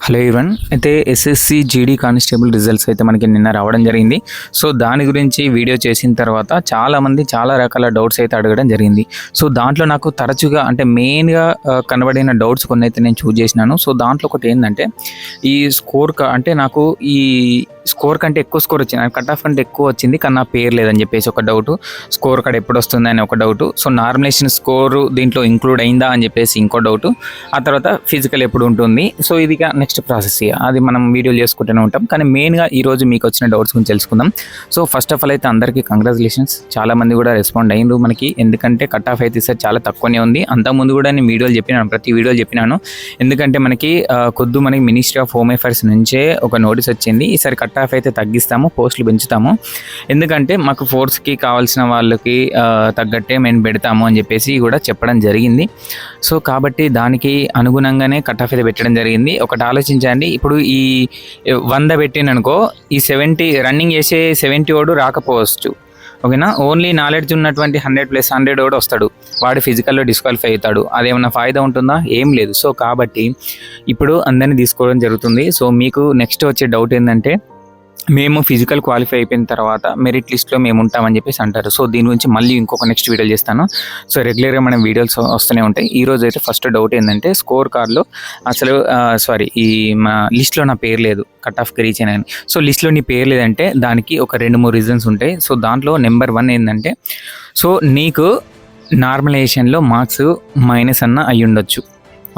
Hello everyone. అయితే SSC GD constable results అయితే మనకి నిన్న రావడం జరిగింది. సో దాని గురించి వీడియో చేసిన తర్వాత చాలామంది చాలా రకాల డౌట్స్ అయితే అడగడం జరిగింది. సో దాంట్లో నాకు తరచుగా అంటే మెయిన్గా కనబడిన డౌట్స్ కొన్ని అయితే నేను చూస్ చేసినాను. సో దాంట్లో ఒకటి ఏంటంటే ఈ స్కోర్ అంటే నాకు ఈ స్కోర్ కంటే ఎక్కువ స్కోర్ వచ్చింది, కట్ ఆఫ్ కంటే ఎక్కువ వచ్చింది కానీ నా పేరు లేదని చెప్పేసి ఒక డౌట్. స్కోర్ కార్డ్ ఎప్పుడు వస్తుంది అని ఒక డౌట్. సో నార్మలైజేషన్ స్కోరు దీంట్లో ఇంక్లూడ్ అయిందా అని చెప్పేసి ఇంకో డౌట్. ఆ తర్వాత ఫిజికల్ ఎప్పుడు ఉంటుంది. సో ఇది నెక్స్ట్ ప్రాసెస్, అది మనం వీడియోలు చేసుకుంటూనే ఉంటాం. కానీ మెయిన్గా ఈరోజు మీకు వచ్చిన డౌట్స్ గురించి తెలుసుకుందాం. సో ఫస్ట్ ఆఫ్ ఆల్ అయితే అందరికీ కంగ్రాచులేషన్స్. చాలామంది కూడా రెస్పాండ్ అయ్యిండ్రు మనకి, ఎందుకంటే కట్ ఆఫ్ అయితే సార్ చాలా తక్కువనే ఉంది. అంతకుముందు కూడా నేను వీడియోలు చెప్పినాను, ప్రతి వీడియోలు చెప్పినాను. ఎందుకంటే మనకి మనకి మినిస్ట్రీ ఆఫ్ హోమ్ అఫైర్స్ నుంచే ఒక నోటీస్ వచ్చింది, ఈసారి కట్ ఆఫ్ అయితే తగ్గిస్తాము, పోస్టులు పెంచుతాము, ఎందుకంటే మాకు ఫోర్స్కి కావాల్సిన వాళ్ళకి తగ్గట్టే మేము పెడతాము అని చెప్పేసి కూడా చెప్పడం జరిగింది. సో కాబట్టి దానికి అనుగుణంగానే కట్ ఆఫ్ అయితే పెట్టడం జరిగింది. ఒకటి ఆలోచించండి, ఇప్పుడు ఈ 100 పెట్టిననుకో, ఈ 70 రన్నింగ్ చేసే 70 ఓడు రాకపోవచ్చు, ఓకేనా. ఓన్లీ నాలెడ్జ్ ఉన్నటువంటి 100+100 కూడా వస్తాడు, వాడు ఫిజికల్లో డిస్క్వాలిఫై అవుతాడు. అదేమన్నా ఫాయిదా ఉంటుందా? ఏం లేదు. సో కాబట్టి ఇప్పుడు అందరినీ తీసుకోవడం జరుగుతుంది. సో మీకు నెక్స్ట్ వచ్చే డౌట్ ఏంటంటే, మేము ఫిజికల్ క్వాలిఫై అయిపోయిన తర్వాత మెరిట్ లిస్ట్లో మేము ఉంటామని చెప్పేసి అంటారు. సో దీని గురించి మళ్ళీ ఇంకొక నెక్స్ట్ వీడియో చేస్తాను. సో రెగ్యులర్గా మనం వీడియోస్ వస్తూనే ఉంటాయి. ఈరోజు అయితే ఫస్ట్ డౌట్ ఏంటంటే, స్కోర్ కార్డులో అసలు ఈ మా లిస్ట్లో నా పేరు లేదు, కట్ ఆఫ్కి రీచ్ అయినాను. సో లిస్ట్లో నీ పేరు లేదంటే దానికి ఒక 2-3 రీజన్స్ ఉంటాయి. సో దాంట్లో నెంబర్ 1 ఏంటంటే, సో నీకు నార్మలైజేషన్లో మార్క్స్ మైనస్ అన్న అయ్యి ఉండొచ్చు,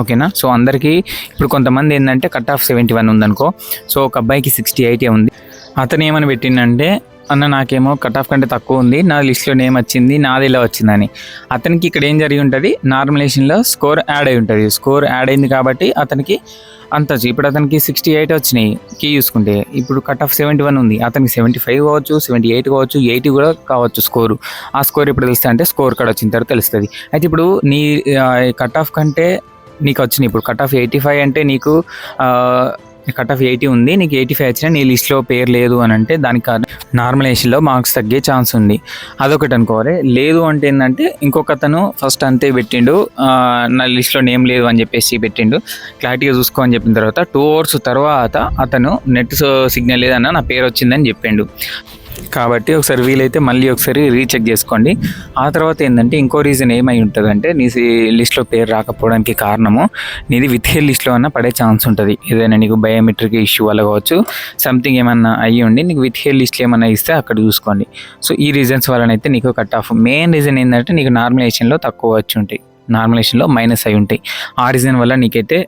ఓకేనా. సో అందరికీ ఇప్పుడు కొంతమంది ఏంటంటే కట్ ఆఫ్ 71 ఉందనుకో, సో ఒక అబ్బాయికి 68 ఉంది. అతను ఏమని పెట్టిండంటే, అన్న నాకేమో కట్ ఆఫ్ కంటే తక్కువ ఉంది, నా లిస్ట్లో నేమ్ వచ్చింది, నాది ఇలా వచ్చిందని. అతనికి ఇక్కడ ఏం జరిగి ఉంటుంది, నార్మలైజేషన్లో స్కోర్ యాడ్ అయి ఉంటుంది. స్కోర్ యాడ్ అయింది కాబట్టి అతనికి అంత ఇప్పుడు అతనికి 68 వచ్చినాయి కీ చూసుకుంటే, ఇప్పుడు కట్ ఆఫ్ 71 ఉంది, అతనికి 75 కావచ్చు, 78 కావచ్చు, 80 కూడా కావచ్చు స్కోరు. ఆ స్కోర్ ఇప్పుడు తెలుస్తుంది అంటే స్కోర్ కార్డ్ వచ్చిన తర్వాత తెలుస్తుంది. అయితే ఇప్పుడు నీ కట్ ఆఫ్ కంటే నీకు వచ్చినాయి, ఇప్పుడు కట్ ఆఫ్ 85 అంటే నీకు కట్ ఆఫ్ 80 ఉంది, నీకు 85 వచ్చినా నీ లిస్ట్లో పేరు లేదు అని అంటే దానికి నార్మలైజేషన్లో మార్క్స్ తగ్గే ఛాన్స్ ఉంది. అదొకటి అనుకోవాలి. లేదు అంటే ఏంటంటే, ఇంకొక అతను ఫస్ట్ అంతే పెట్టిండు, నా లిస్ట్లో నేమ్ లేదు అని చెప్పేసి పెట్టిండు, క్లారిటీగా చూసుకో అని చెప్పిన తర్వాత 2 hours తర్వాత అతను నెట్ సిగ్నల్ లేదన్నా నా పేరు వచ్చిందని చెప్పిండు. కాబట్టి ఒకసారి వీలైతే మళ్ళీ ఒకసారి రీచెక్ చేసుకోండి. ఆ తర్వాత ఏంటంటే, ఇంకో రీజన్ ఏమై ఉంటుందంటే, నీ లిస్ట్లో పేరు రాకపోవడానికి కారణము నీది విత్ హెయిర్ లిస్ట్లో అన్న పడే ఛాన్స్ ఉంటుంది. ఏదైనా నీకు బయోమెట్రిక్ ఇష్యూ వల్ల కావచ్చు, సంథింగ్ ఏమన్నా అయ్యి ఉండి నీకు విత్ హెయిర్ లిస్ట్లో ఏమన్నా ఇస్తే అక్కడ చూసుకోండి. సో ఈ రీజన్స్ వల్లనైతే నీకు కట్ ఆఫ్. మెయిన్ రీజన్ ఏంటంటే, నీకు నార్మలైజేషన్లో తక్కువ వచ్చి ఉంటాయి, నార్మలైజేషన్లో మైనస్ అయి ఉంటాయి. ఆ రీజన్ వల్ల నీకైతే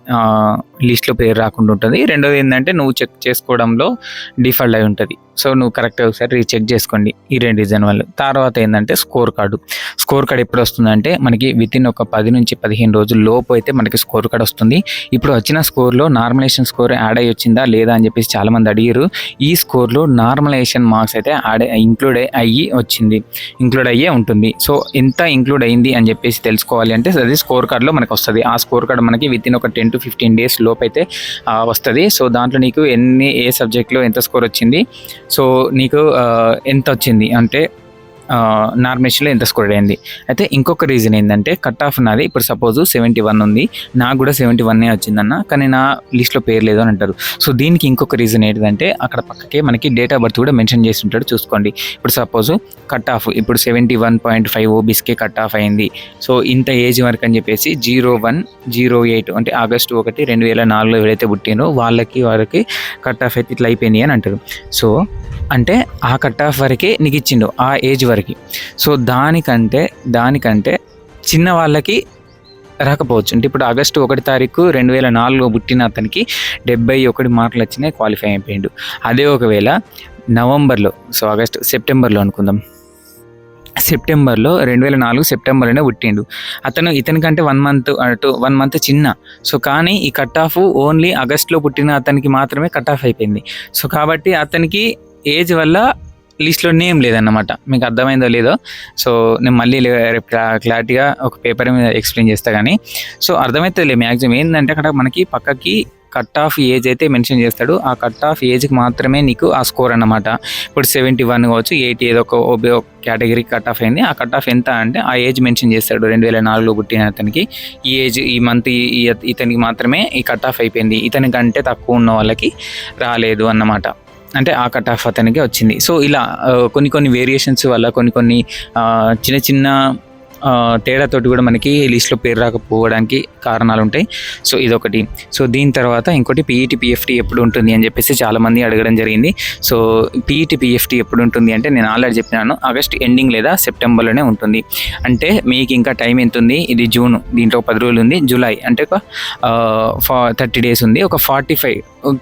లిస్ట్లో పేరు రాకుండా ఉంటుంది. రెండోది ఏంటంటే, నువ్వు చెక్ చేసుకోవడంలో డిఫాల్ట్ అయి ఉంటుంది. సో నువ్వు కరెక్ట్గా ఒకసారి రీచెక్ చేసుకోండి, ఈ 2 రీజన్ వల్ల. తర్వాత ఏంటంటే, స్కోర్ కార్డు ఎప్పుడు వస్తుందంటే, మనకి వితిన్ ఒక 10 నుంచి 15 రోజుల లోపు అయితే మనకి స్కోర్ కార్డ్ వస్తుంది. ఇప్పుడు వచ్చిన స్కోర్లో నార్మలైజేషన్ స్కోర్ యాడ్ అయ్యి వచ్చిందా లేదా అని చెప్పేసి చాలామంది అడిగారు. ఈ స్కోర్లో నార్మలైజేషన్ మార్క్స్ అయితే ఇంక్లూడ్ అయ్యే ఉంటుంది. సో ఎంత ఇంక్లూడ్ అయింది అని చెప్పేసి తెలుసుకోవాలి అంటే, అది స్కోర్ కార్డ్లో మనకు వస్తుంది. ఆ స్కోర్ కార్డ్ మనకి వితిన్ ఒక 10 to 15 days లోపు అయితే వస్తుంది. సో దాంట్లో నీకు ఏ సబ్జెక్ట్లో ఎంత స్కోర్ వచ్చింది, సో నీకు ఎంత వచ్చింది అంటే నార్మలైజేషన్లో ఎంత స్కోర్ అయింది. అయితే ఇంకొక రీజన్ ఏంటంటే, కట్ ఆఫ్ నాది ఇప్పుడు సపోజ్ 71 ఉంది, నాకు కూడా 71 వచ్చిందన్న, కానీ నా లిస్ట్లో పేరు లేదు అని అంటారు. సో దీనికి ఇంకొక రీజన్ ఏంటంటే, అక్కడ పక్కకే మనకి డేట్ ఆఫ్ బర్త్ కూడా మెన్షన్ చేసి ఉంటాడు, చూసుకోండి. ఇప్పుడు సపోజ్ కట్ ఆఫ్ ఇప్పుడు 71.5 ఓబీస్కే కట్ ఆఫ్ అయింది. సో ఇంత ఏజ్ వరకు అని చెప్పేసి 0108 అంటే August 1, 2004 ఎవరైతే పుట్టినో వారికి కట్ ఆఫ్ అయితే ఇట్లా అయిపోయింది అని అంటారు. సో అంటే ఆ కట్ ఆఫ్ వరకే నీకు ఇచ్చిండు, ఆ ఏజ్ వరకు. సో దానికంటే చిన్న వాళ్ళకి రాకపోవచ్చు. అంటే ఇప్పుడు August 1, 2004 పుట్టిన అతనికి 71 మార్కులు వచ్చినాయి, క్వాలిఫై అయిపోయిండు. అదే ఒకవేళ నవంబర్లో, సో సెప్టెంబర్లో అనుకుందాం, సెప్టెంబర్లో 2004 సెప్టెంబర్లోనే పుట్టిండు అతను, ఇతనికంటే 1 month చిన్న. సో కానీ ఈ కట్ ఆఫ్ ఓన్లీ ఆగస్ట్లో పుట్టిన అతనికి మాత్రమే కట్ ఆఫ్ అయిపోయింది. సో కాబట్టి అతనికి ఏజ్ వల్ల లిస్ట్లో నేమ్ లేదన్నమాట. మీకు అర్థమైందో లేదో, సో నేను మళ్ళీ రేపు క్లారిటీగా ఒక పేపర్ మీద ఎక్స్ప్లెయిన్ చేస్తా. కానీ సో అర్థమవుతుందిలే మ్యాక్సిమం. ఏంటంటే, అక్కడ మనకి పక్కకి కట్ ఆఫ్ ఏజ్ అయితే మెన్షన్ చేస్తాడు. ఆ కట్ ఆఫ్ ఏజ్కి మాత్రమే నీకు ఆ స్కోర్ అన్నమాట. ఇప్పుడు 71 కావచ్చు, 80 ఏదో ఒక కేటగిరీ కట్ ఆఫ్ అయింది. ఆ కట్ ఆఫ్ ఎంత అంటే ఆ ఏజ్ మెన్షన్ చేస్తాడు. 2004లో పుట్టిన అతనికి ఈ ఏజ్, ఈ మంత్ ఇతనికి మాత్రమే ఈ కట్ ఆఫ్ అయిపోయింది, ఇతని కంటే తక్కువ ఉన్న వాళ్ళకి రాలేదు అన్నమాట. అంటే ఆ కట్ ఆఫ్ అతనికి వచ్చింది. సో ఇలా కొన్ని వేరియేషన్స్ వల్ల కొన్ని చిన్న చిన్న తేడాతోటి కూడా మనకి లిస్ట్లో పేరు రాకపోవడానికి కారణాలు ఉంటాయి. సో ఇదొకటి. సో దీని తర్వాత ఇంకోటి పీఈటీ పిఎఫ్టీ ఎప్పుడు ఉంటుంది అని చెప్పేసి చాలామంది అడగడం జరిగింది. సో పీఈటీ పిఎఫ్టీ ఎప్పుడు ఉంటుంది అంటే నేను ఆల్రెడీ చెప్పినాను, ఆగస్ట్ ఎండింగ్ లేదా సెప్టెంబర్లోనే ఉంటుంది. అంటే మీకు ఇంకా టైం ఎంత ఉంది? ఇది జూన్, దీంట్లో 10 రోజులు ఉంది. జూలై అంటే ఒక 30 డేస్ ఉంది. ఒక 45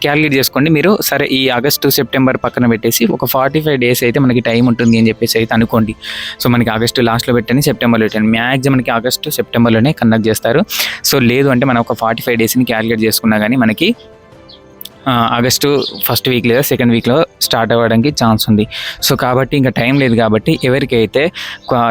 క్యాలిక్యులేట్ చేసుకోండి మీరు. సరే ఈ ఆగస్టు సెప్టెంబర్ పక్కన పెట్టేసి ఒక 45 డేస్ అయితే మనకి టైం ఉంటుంది అని చెప్పేసి అయితే అనుకోండి. సో మనకి ఆగస్టు లాస్ట్లో పెట్టండి, సెప్టెంబర్లో పెట్టండి. మ్యాక్సిమం మనకి ఆగస్టు సెప్టెంబర్లోనే కండక్ట్ చేస్తారు. సో లేదు అంటే మనం ఒక 45 డేస్ని క్యాలిక్యులేట్ చేసుకున్నా కానీ మనకి ఆగస్టు ఫస్ట్ వీక్ లేదా సెకండ్ వీక్లో స్టార్ట్ అవ్వడానికి ఛాన్స్ ఉంది. సో కాబట్టి ఇంకా టైం లేదు. కాబట్టి ఎవరికైతే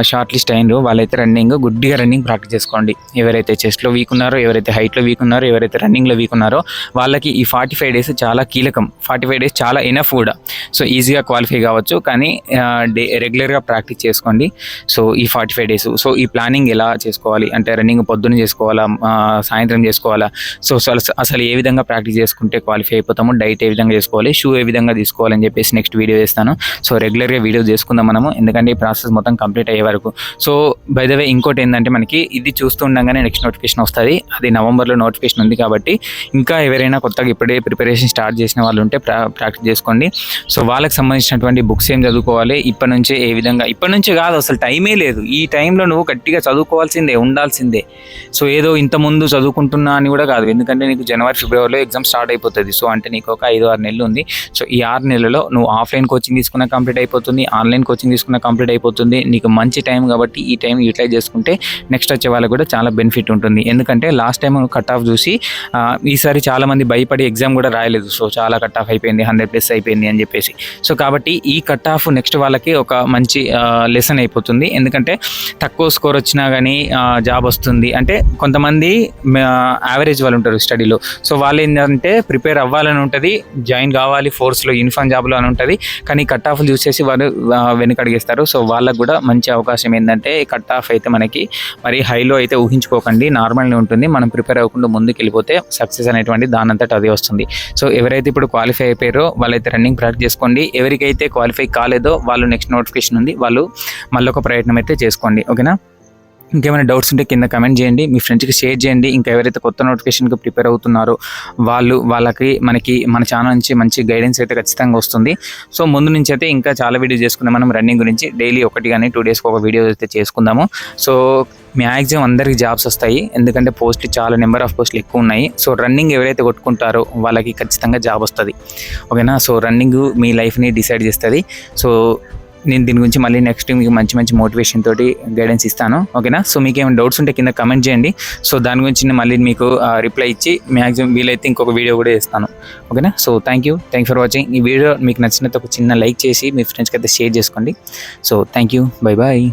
షార్ట్ లిస్ట్ అయిందో వాళ్ళైతే గుడ్డిగా రన్నింగ్ ప్రాక్టీస్ చేసుకోండి. ఎవరైతే చెస్ట్లో వీక్ ఉన్నారో, ఎవరైతే హైట్లో వీక్ ఉన్నారో, ఎవరైతే రన్నింగ్లో వీక్ ఉన్నారో వాళ్ళకి ఈ 45 డేస్ చాలా కీలకం. 45 డేస్ చాలా ఎనఫ్ కూడా. సో ఈజీగా క్వాలిఫై కావచ్చు, కానీ రెగ్యులర్గా ప్రాక్టీస్ చేసుకోండి. సో ఈ 45 డేస్. సో ఈ ప్లానింగ్ ఎలా చేసుకోవాలి అంటే రన్నింగ్ పొద్దున్న చేసుకోవాలా, సాయంత్రం చేసుకోవాలా, సో అసలు ఏ విధంగా ప్రాక్టీస్ చేసుకుంటే క్వాలిఫై అయిపోతాము, డైట్ ఏ విధంగా చేసుకోవాలి, షూ ఏ విధంగా తీసుకోవాలని చెప్పేసి నెక్స్ట్ వీడియో చేస్తాను. సో రెగ్యులర్గా వీడియో చేసుకుందాం మనము, ఎందుకంటే ఈ ప్రాసెస్ మొత్తం కంప్లీట్ అయ్యే వరకు. సో బై ద వే ఇంకోటి ఏంటంటే మనకి ఇది చూస్తుండగానే నెక్స్ట్ నోటిఫికేషన్ వస్తుంది. అది నవంబర్లో నోటిఫికేషన్ ఉంది. కాబట్టి ఇంకా ఎవరైనా కొత్తగా ఇప్పుడే ప్రిపరేషన్ స్టార్ట్ చేసిన వాళ్ళు ఉంటే ప్రాక్టీస్ చేసుకోండి. సో వాళ్ళకి సంబంధించినటువంటి బుక్స్ ఏం చదువుకోవాలి, ఇప్పటి నుంచే ఏ విధంగా, ఇప్పటి నుంచే కాదు అసలు టైమే లేదు. ఈ టైంలో నువ్వు గట్టిగా చదువుకోవాల్సిందే, ఉండాల్సిందే. సో ఏదో ఇంతకుముందు చదువుకుంటున్నా అని కూడా కాదు, ఎందుకంటే నీకు జనవరి ఫిబ్రవరిలో ఎగ్జామ్ స్టార్ట్ అయిపోతుంది. సో అంటే నీకు ఒక 5-6 నెలలు ఉంది. సో ఈ 6 నెలలలో నువ్వు ఆఫ్లైన్ కోచింగ్ తీసుకున్న కంప్లీట్ అయిపోతుంది, ఆన్లైన్ కోచింగ్ తీసుకున్న కంప్లీట్ అయిపోతుంది. నీకు మంచి టైం కాబట్టి ఈ టైం యూటిలైజ్ చేసుకుంటే నెక్స్ట్ వచ్చే వాళ్ళకి కూడా చాలా బెనిఫిట్ ఉంటుంది. ఎందుకంటే లాస్ట్ టైం కట్ ఆఫ్ చూసి ఈసారి చాలామంది భయపడి ఎగ్జామ్ కూడా రాయలేదు. సో చాలా కట్ ఆఫ్ అయిపోయింది, 100+ అయిపోయింది అని చెప్పేసి. సో కాబట్టి ఈ కట్ ఆఫ్ నెక్స్ట్ వాళ్ళకి ఒక మంచి లెసన్ అయిపోతుంది. ఎందుకంటే తక్కువ స్కోర్ వచ్చినా కానీ జాబ్ వస్తుంది అంటే కొంతమంది యావరేజ్ వాళ్ళు ఉంటారు స్టడీలో. సో వాళ్ళు ఏంటంటే ప్రిపేర్ అవ్వాలని ఉంటుంది, జాయిన్ కావాలి ఫోర్స్లో, యూనిఫామ్ జాబ్లో అని ఉంటుంది. కానీ కట్ ఆఫ్లు చూసేసి వాళ్ళు వెనుకడిగేస్తారు. సో వాళ్ళకు కూడా మంచి అవకాశం ఏంటంటే కట్ ఆఫ్ అయితే మనకి మరి హైలో అయితే ఊహించుకోకండి, నార్మల్గా ఉంటుంది. మనం ప్రిపేర్ అవ్వకుండా ముందుకు వెళ్ళిపోతే సక్సెస్ అనేటువంటి దానంతట అదే వస్తుంది. సో ఎవరైతే ఇప్పుడు క్వాలిఫై అయిపోయారో వాళ్ళైతే రన్నింగ్ ప్రాక్టీస్ చేసుకోండి. ఎవరికైతే క్వాలిఫై కాలేదో వాళ్ళు నెక్స్ట్ నోటిఫికేషన్ ఉంది, వాళ్ళు మళ్ళీ ఒక ప్రయత్నం అయితే చేసుకోండి. ఓకేనా? ఇంకేమైనా డౌట్స్ ఉంటే కింద కమెంట్ చేయండి, మీ ఫ్రెండ్స్కి షేర్ చేయండి. ఇంకా ఎవరైతే కొత్త నోటిఫికేషన్కి ప్రిపేర్ అవుతున్నారో వాళ్ళకి మన ఛానల్ నుంచి మంచి గైడెన్స్ అయితే ఖచ్చితంగా వస్తుంది. సో ముందు నుంచి అయితే ఇంకా చాలా వీడియోస్ చేసుకుందాం మనం రన్నింగ్ గురించి. డైలీ 1 కానీ 2 డేస్కి ఒక వీడియో అయితే చేసుకుందాము. సో మ్యాక్సిమం అందరికీ జాబ్స్ వస్తాయి, ఎందుకంటే పోస్టులు చాలా నెంబర్ ఆఫ్ పోస్టులు ఎక్కువ ఉన్నాయి. సో రన్నింగ్ ఎవరైతే కొట్టుకుంటారో వాళ్ళకి ఖచ్చితంగా జాబ్ వస్తుంది. ఓకేనా? సో రన్నింగ్ మీ లైఫ్ని డిసైడ్ చేస్తుంది. సో నేను దీని గురించి మళ్ళీ నెక్స్ట్ మీకు మంచి మోటివేషన్ తోటి గైడెన్స్ ఇస్తాను. ఓకేనా? సో మీకు ఏమైనా డౌట్స్ ఉంటే కింద కమెంట్ చేయండి. సో దాని గురించి నేను మళ్ళీ మీకు రిప్లై ఇచ్చి మ్యాక్సిమం వీలైతే ఇంకొక వీడియో కూడా చేస్తాను. ఓకేనా? So thank you for watching. ఈ వీడియో మీకు నచ్చినట్టు ఒక చిన్న లైక్ చేసి మీ ఫ్రెండ్స్కి అయితే షేర్ చేసుకోండి. So thank you, bye bye.